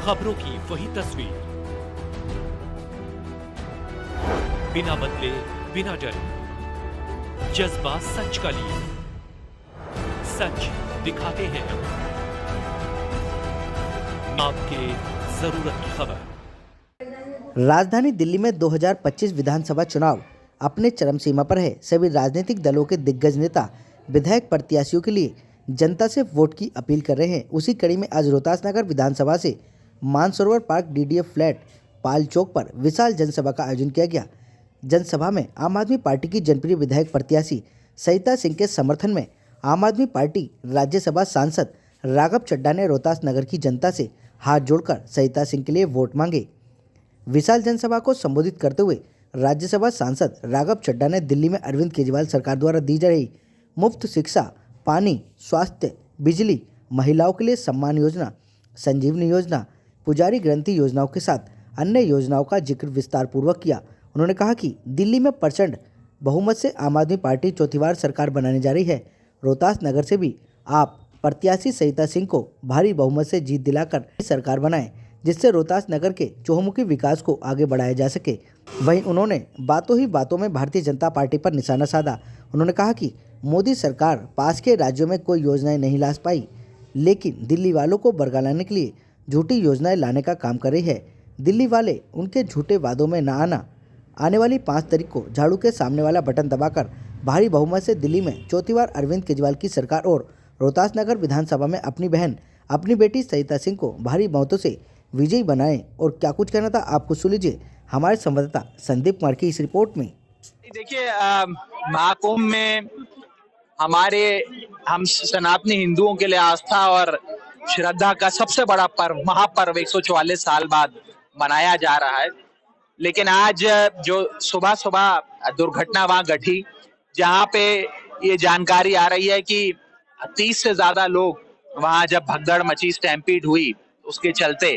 खबरों की वही तस्वीर, बिना बदले बिना डरे, जज्बा सच का लिए, सच दिखाते हैं आपके जरूरत की खबर। राजधानी दिल्ली में 2025 विधानसभा चुनाव अपने चरम सीमा पर है। सभी राजनीतिक दलों के दिग्गज नेता विधायक प्रत्याशियों के लिए जनता से वोट की अपील कर रहे हैं। उसी कड़ी में आज रोहतास नगर विधानसभा से मानसरोवर पार्क डीडीएफ फ्लैट पाल चौक पर विशाल जनसभा का आयोजन किया गया। जनसभा में आम आदमी पार्टी की जनप्रिय विधायक प्रत्याशी सरिता सिंह के समर्थन में आम आदमी पार्टी राज्यसभा सांसद राघव चड्ढा ने रोहतास नगर की जनता से हाथ जोड़कर सरिता सिंह के लिए वोट मांगे। विशाल जनसभा को संबोधित करते हुए राज्यसभा सांसद राघव चड्ढा ने दिल्ली में अरविंद केजरीवाल सरकार द्वारा दी जा रही मुफ्त शिक्षा, पानी, स्वास्थ्य, बिजली, महिलाओं के लिए सम्मान योजना, संजीवनी योजना, पुजारी ग्रंथि योजनाओं के साथ अन्य योजनाओं का जिक्र विस्तार पूर्वक किया। उन्होंने कहा कि दिल्ली में प्रचंड बहुमत से आम आदमी पार्टी चौथी बार सरकार बनाने जा रही है। रोहतास नगर से भी आप प्रत्याशी सरिता सिंह को भारी बहुमत से जीत दिलाकर सरकार बनाएं, जिससे रोहतास नगर के चहुमुखी विकास को आगे बढ़ाया जा सके। वहीं उन्होंने बातों ही बातों में भारतीय जनता पार्टी पर निशाना साधा। उन्होंने कहा कि मोदी सरकार पास के राज्यों में कोई योजनाएं नहीं ला पाई, लेकिन दिल्ली वालों को बरगलाने के लिए झूठी योजनाएं लाने का काम कर रही है। दिल्ली वाले उनके झूठे वादों में न आना। आने वाली 5 तारीख को झाड़ू के सामने वाला बटन दबाकर भारी बहुमत से दिल्ली में चौथी बार अरविंद केजरीवाल की सरकार और रोहतास नगर विधानसभा में अपनी बहन, अपनी बेटी सरिता सिंह को भारी बहुमतों से विजयी बनाएं। और क्या कुछ कहना था आपको सुन लीजिए हमारे संवाददाता संदीप कुमार की इस रिपोर्ट में। देखिए, महाकुंभ में हम सनातनी हिंदुओं के लिए आस्था और श्रद्धा का सबसे बड़ा पर्व, महापर्व 144 साल बाद मनाया जा रहा है। लेकिन आज जो सुबह सुबह दुर्घटना वहां घटी, जहां पे ये जानकारी आ रही है कि 30 से ज्यादा लोग वहां, जब भगदड़ मची, स्टैम्पीड हुई, उसके चलते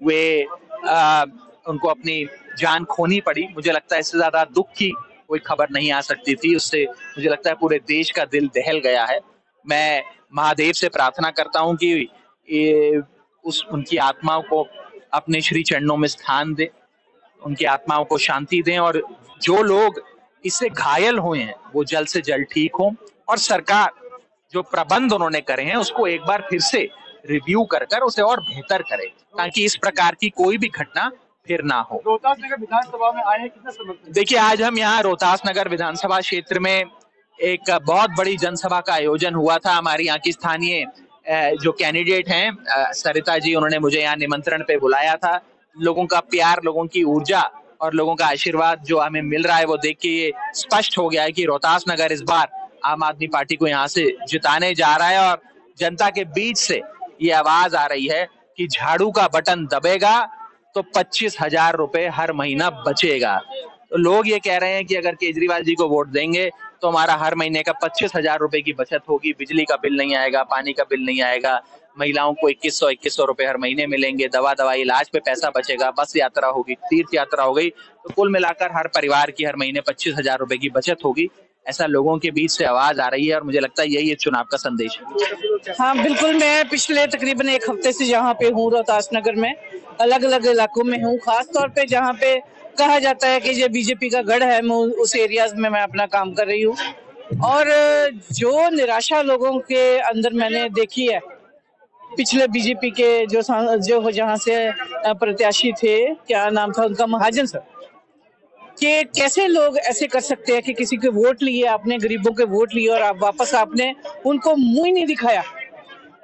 वे उनको अपनी जान खोनी पड़ी। मुझे लगता है इससे ज्यादा दुख की कोई खबर नहीं आ सकती थी। उससे मुझे लगता है पूरे देश का दिल दहल गया है। मैं महादेव से प्रार्थना करता हूं कि उनकी आत्माओं को अपने श्री चरणों में स्थान दे, उनकी आत्माओं को शांति दें, और जो लोग इससे घायल हुए हैं वो जल्द से जल्द ठीक हों, और सरकार जो प्रबंध उन्होंने करे हैं उसको एक बार फिर से रिव्यू कर उसे और बेहतर करे, ताकि इस प्रकार की कोई भी घटना फिर ना हो। रोहतास नगर विधानसभा में आए कितना समर्थन? देखिए, आज हम यहाँ रोहतास नगर विधानसभा क्षेत्र में एक बहुत बड़ी जनसभा का आयोजन हुआ था। हमारी यहाँ की स्थानीय जो कैंडिडेट हैं सरिता जी, उन्होंने मुझे यहाँ निमंत्रण पे बुलाया था। लोगों का प्यार, लोगों की ऊर्जा और लोगों का आशीर्वाद जो हमें मिल रहा है, वो देख के ये स्पष्ट हो गया है कि रोहतास नगर इस बार आम आदमी पार्टी को यहाँ से जिताने जा रहा है। और जनता के बीच से ये आवाज आ रही है कि झाड़ू का बटन दबेगा तो 25,000 रुपए हर महीना बचेगा। तो लोग ये कह रहे हैं कि अगर केजरीवाल जी को वोट देंगे तो हमारा हर महीने का 25,000 रुपए की बचत होगी, बिजली का बिल नहीं आएगा, पानी का बिल नहीं आएगा, महिलाओं को 2100 रुपए हर महीने मिलेंगे, दवा इलाज पे पैसा बचेगा, बस यात्रा होगी, तीर्थ यात्रा हो गई, तो कुल मिलाकर हर परिवार की हर महीने 25,000 रुपए की बचत होगी। ऐसा लोगों के बीच से आवाज आ रही है और मुझे लगता है यही चुनाव का संदेश है। हाँ बिल्कुल, मैं पिछले तकरीबन 1 हफ्ते से यहाँ पे हूँ, रोहतास नगर में अलग अलग इलाकों में हूँ। खास तौर पे जहाँ पे कहा जाता है कि ये बीजेपी का गढ़ है, मैं उस एरियाज में मैं अपना काम कर रही हूँ। और जो निराशा लोगों के अंदर मैंने देखी है, पिछले बीजेपी के जो जहाँ से प्रत्याशी थे, क्या नाम था उनका, महाजन सर, कि कैसे लोग ऐसे कर सकते हैं कि किसी के वोट लिए आपने, गरीबों के वोट लिए, और आप वापस आपने उनको मुंह ही नहीं दिखाया।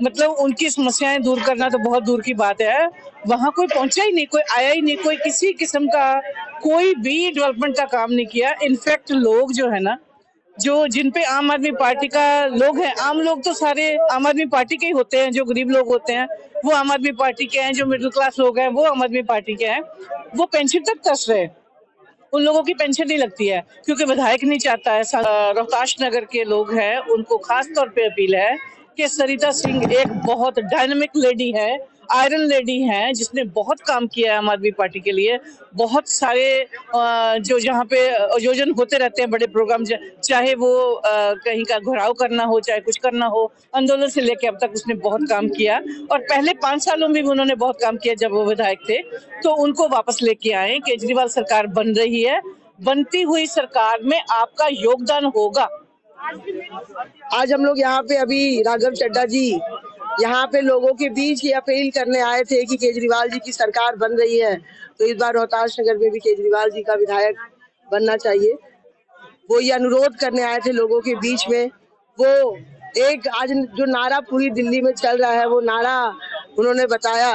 मतलब उनकी समस्याएं दूर करना तो बहुत दूर की बात है, वहां कोई पहुंचा ही नहीं, कोई आया ही नहीं, कोई किसी किस्म का कोई भी डेवलपमेंट का काम नहीं किया। इनफैक्ट लोग जो है ना, जो जिन पे आम आदमी पार्टी का लोग हैं, आम लोग तो सारे आम आदमी पार्टी के ही होते हैं, जो गरीब लोग होते हैं वो आम आदमी पार्टी के हैं, जो मिडिल क्लास लोग हैं वो आम आदमी पार्टी के हैं, वो पेंशन तक तरस रहे हैं। उन लोगों की पेंशन नहीं लगती है क्योंकि विधायक नहीं चाहता है। रोहतास नगर के लोग हैं, उनको खास तौर पे अपील है कि सरिता सिंह एक बहुत डायनामिक लेडी है, आयरन लेडी हैं जिसने बहुत काम किया है आम आदमी पार्टी के लिए। बहुत सारे जो जहाँ पे आयोजन होते रहते हैं बड़े प्रोग्राम, चाहे वो कहीं का घुराव करना हो, चाहे कुछ करना हो, आंदोलन से लेके अब तक उसने बहुत काम किया। और पहले 5 सालों में भी उन्होंने बहुत काम किया जब वो विधायक थे। तो उनको वापस लेके आए। केजरीवाल सरकार बन रही है, बनती हुई सरकार में आपका योगदान होगा। आज हम लोग यहाँ पे अभी राघव चड्ढा जी यहाँ पे लोगों के बीच ये अपील करने आए थे कि केजरीवाल जी की सरकार बन रही है, तो इस बार रोहतास नगर में भी केजरीवाल जी का विधायक बनना चाहिए। वो ये अनुरोध करने आए थे लोगों के बीच में। वो एक आज जो नारा पूरी दिल्ली में चल रहा है, वो नारा उन्होंने बताया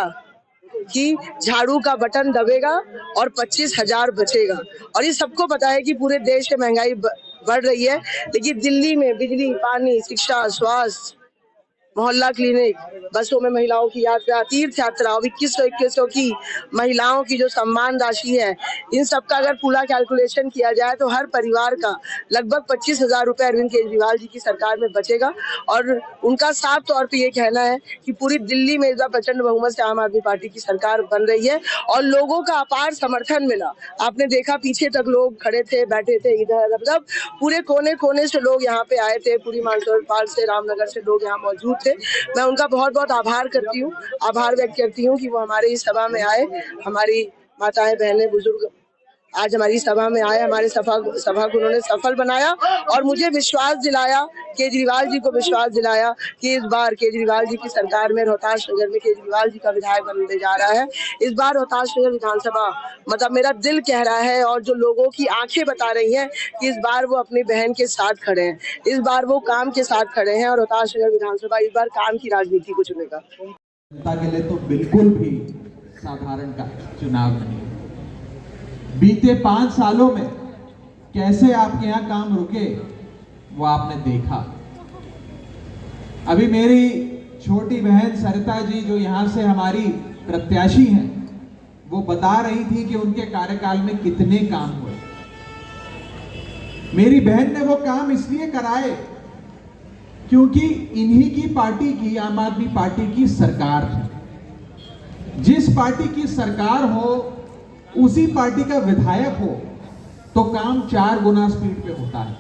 कि झाड़ू का बटन दबेगा और 25,000 बचेगा। और ये सबको पता है कि पूरे देश में महंगाई बढ़ रही है, लेकिन दिल्ली में बिजली, पानी, शिक्षा, स्वास्थ्य, मोहल्ला क्लिनिक, बसों में महिलाओं की यात्रा, तीर्थ यात्रा, 2100 की महिलाओं की जो सम्मान राशि है, इन सब का अगर पूरा कैलकुलेशन किया जाए तो हर परिवार का लगभग 25,000 रुपए अरविंद केजरीवाल जी की सरकार में बचेगा। और उनका साफ तौर पे ये कहना है कि पूरी दिल्ली में इस बार प्रचंड बहुमत से आम आदमी पार्टी की सरकार बन रही है और लोगों का अपार समर्थन मिला। आपने देखा पीछे तक लोग खड़े थे, बैठे थे, इधर मतलब पूरे कोने कोने से लोग यहाँ पे आए थे, पूरी मानसरोवर पार्क से, रामनगर से लोग यहाँ मौजूद थे। मैं उनका बहुत बहुत आभार व्यक्त करती हूँ कि वो हमारे इस सभा में आए। हमारी माताएं, बहनें, बुजुर्ग आज हमारी सभा में आए, हमारे सभा को उन्होंने सफल बनाया और मुझे विश्वास दिलाया, केजरीवाल जी को विश्वास दिलाया कि इस बार केजरीवाल जी की सरकार में रोहतास नगर में केजरीवाल जी का विधायक बनने जा रहा है। इस बार रोहतास नगर विधानसभा मतलब मेरा दिल कह रहा है और जो लोगों की आंखें बता रही हैं कि इस बार वो अपनी बहन के साथ खड़े हैं, इस बार वो काम के साथ खड़े हैं और रोहतास नगर विधानसभा इस बार काम की राजनीति को चुनेगा। जनता के लिए तो बिल्कुल भी साधारण का चुनाव नहीं। बीते 5 सालों में कैसे आपके यहाँ काम रुके वो आपने देखा। अभी मेरी छोटी बहन सरिता जी जो यहाँ से हमारी प्रत्याशी हैं, वो बता रही थी कि उनके कार्यकाल में कितने काम हुए। मेरी बहन ने वो काम इसलिए कराए क्योंकि इन्हीं की पार्टी की, आम आदमी पार्टी की सरकार थी। जिस पार्टी की सरकार हो, उसी पार्टी का विधायक हो तो काम 4 गुना स्पीड पे होता है।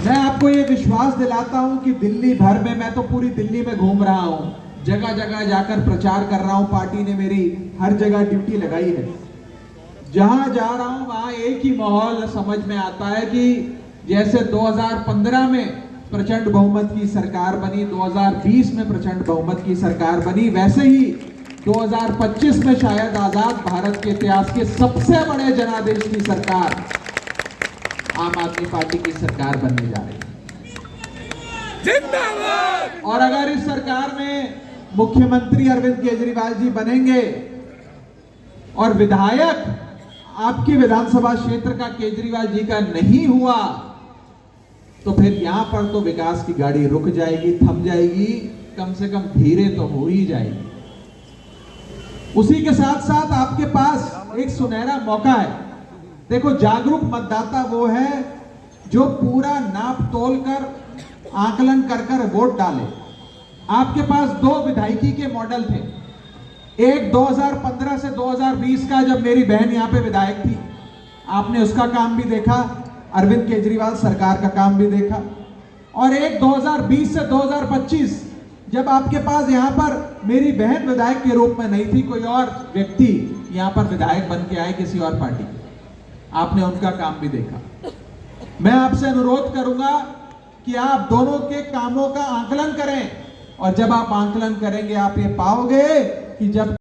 मैं आपको ये विश्वास दिलाता हूं कि दिल्ली भर में, मैं तो पूरी दिल्ली में घूम रहा हूं, जगह जगह जाकर प्रचार कर रहा हूं। पार्टी ने मेरी हर जगह ड्यूटी लगाई है। जहां जा रहा हूं वहां एक ही माहौल समझ में आता है कि जैसे 2015 में प्रचंड बहुमत की सरकार बनी, 2020 में प्रचंड बहुमत की सरकार बनी, वैसे ही 2025 में शायद आजाद भारत के इतिहास के सबसे बड़े जनादेश की सरकार आम आदमी पार्टी की सरकार बनने जा रही है। जिंदाबाद। और अगर इस सरकार में मुख्यमंत्री अरविंद केजरीवाल जी बनेंगे और विधायक आपके विधानसभा क्षेत्र का केजरीवाल जी का नहीं हुआ, तो फिर यहां पर तो विकास की गाड़ी रुक जाएगी, थम जाएगी, कम से कम धीरे तो हो ही जाएगी। उसी के साथ साथ आपके पास एक सुनहरा मौका है। देखो, जागरूक मतदाता वो है जो पूरा नाप तोल कर, आकलन कर वोट डाले। आपके पास 2 विधायकी के मॉडल थे। एक 2015 से 2020 का, जब मेरी बहन यहाँ पे विधायक थी, आपने उसका काम भी देखा, अरविंद केजरीवाल सरकार का काम भी देखा। और एक 2020 से 2025 जब आपके पास यहाँ पर मेरी बहन विधायक के रूप में नहीं थी, कोई और व्यक्ति यहाँ पर विधायक बन के आए किसी और पार्टी के, आपने उनका काम भी देखा। मैं आपसे अनुरोध करूंगा कि आप दोनों के कामों का आकलन करें, और जब आप आकलन करेंगे आप ये पाओगे कि जब